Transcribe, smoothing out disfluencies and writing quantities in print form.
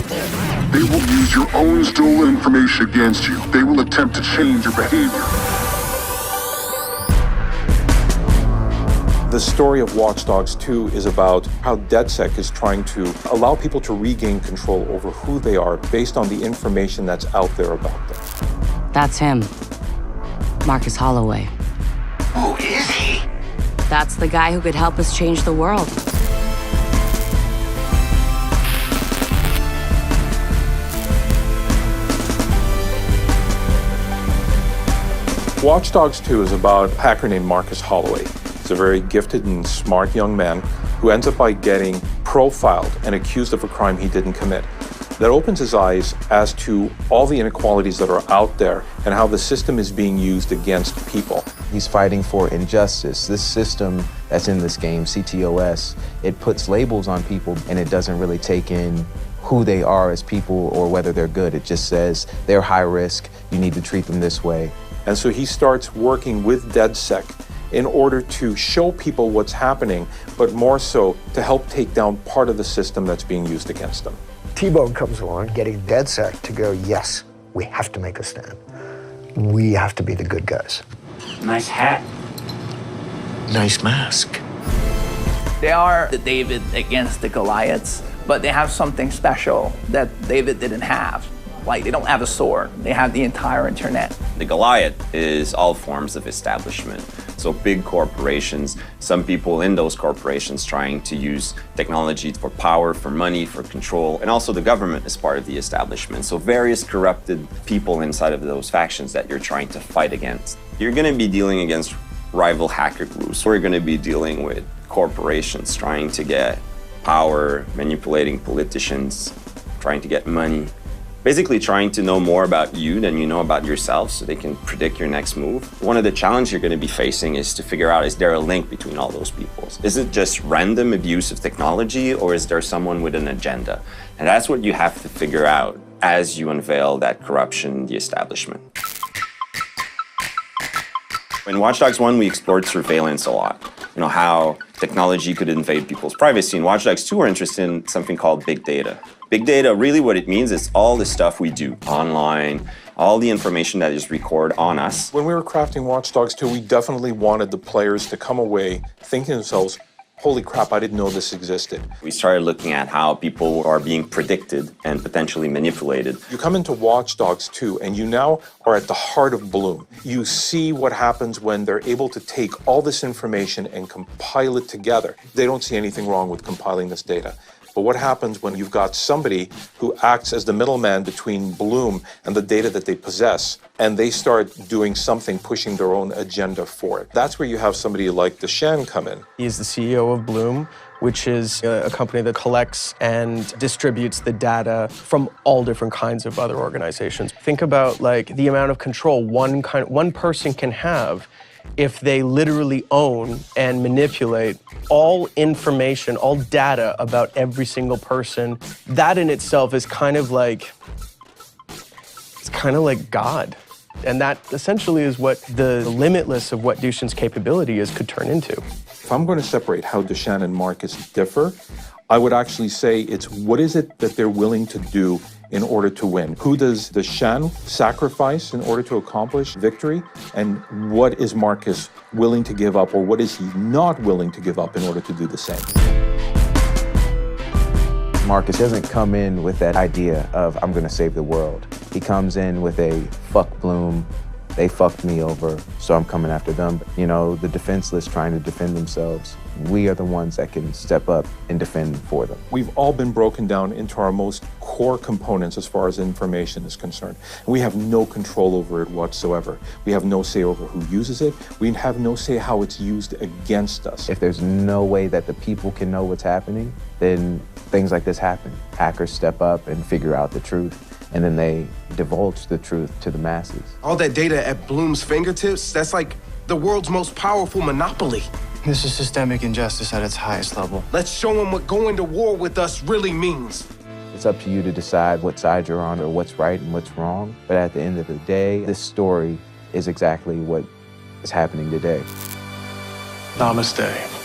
They will use your own stolen information against you. They will attempt to change your behavior. The story of Watch Dogs 2 is about how DedSec is trying to allow people to regain control over who they are based on the information that's out there about them. That's him. Marcus Holloway. Who is he? That's the guy who could help us change the world. Watch Dogs 2 is about a hacker named Marcus Holloway. He's a very gifted and smart young man who ends up by getting profiled and accused of a crime he didn't commit. That opens his eyes as to all the inequalities that are out there and how the system is being used against people. He's fighting for injustice. This system that's in this game, CTOS, it puts labels on people and it doesn't really take in who they are as people or whether they're good. It just says they're high risk, you need to treat them this way. And so he starts working with DedSec in order to show people what's happening, but more so to help take down part of the system that's being used against them. T-Bone comes along, getting DedSec to go, yes, we have to make a stand. We have to be the good guys. Nice hat. Nice mask. They are the David against the Goliaths, but they have something special that David didn't have. Like, they don't have a sword, they have the entire internet. The Goliath is all forms of establishment. So big corporations, some people in those corporations trying to use technology for power, for money, for control, and also the government is part of the establishment. So various corrupted people inside of those factions that you're trying to fight against. You're gonna be dealing against rival hacker groups, or you're gonna be dealing with corporations trying to get power, manipulating politicians, trying to get money. Basically trying to know more about you than you know about yourself so they can predict your next move. One of the challenges you're going to be facing is to figure out, is there a link between all those people? Is it just random abuse of technology, or is there someone with an agenda? And that's what you have to figure out as you unveil that corruption in the establishment. In Watch Dogs 1, we explored surveillance a lot. You know, how technology could invade people's privacy. In Watch Dogs 2, we're interested in something called big data. Big data, really what it means is all the stuff we do online, all the information that is recorded on us. When we were crafting Watch Dogs 2, we definitely wanted the players to come away thinking to themselves, holy crap, I didn't know this existed. We started looking at how people are being predicted and potentially manipulated. You come into Watch Dogs 2 and you now are at the heart of Bloom. You see what happens when they're able to take all this information and compile it together. They don't see anything wrong with compiling this data. But what happens when you've got somebody who acts as the middleman between Bloom and the data that they possess, and they start doing something, pushing their own agenda for it? That's where you have somebody like Deshan come in. He's the CEO of Bloom, which is a company that collects and distributes the data from all different kinds of other organizations. Think about like the amount of control one person can have if they literally own and manipulate all information, all data about every single person. That in itself is kind of like God. And that essentially is what the limitless of what Dushan's capability is could turn into. If I'm going to separate how Deshan and Marcus differ, I would actually say it's what is it that they're willing to do in order to win? Who does Deshan sacrifice in order to accomplish victory? And what is Marcus willing to give up, or what is he not willing to give up in order to do the same? Marcus doesn't come in with that idea of, I'm gonna save the world. He comes in with a, fuck Bloom, they fucked me over, so I'm coming after them. You know, the defenseless trying to defend themselves. We are the ones that can step up and defend for them. We've all been broken down into our most core components as far as information is concerned. And we have no control over it whatsoever. We have no say over who uses it. We have no say how it's used against us. If there's no way that the people can know what's happening, then things like this happen. Hackers step up and figure out the truth, and then they divulge the truth to the masses. All that data at Bloom's fingertips, that's like the world's most powerful monopoly. This is systemic injustice at its highest level. Let's show them what going to war with us really means. It's up to you to decide what side you're on or what's right and what's wrong. But at the end of the day, this story is exactly what is happening today. Namaste.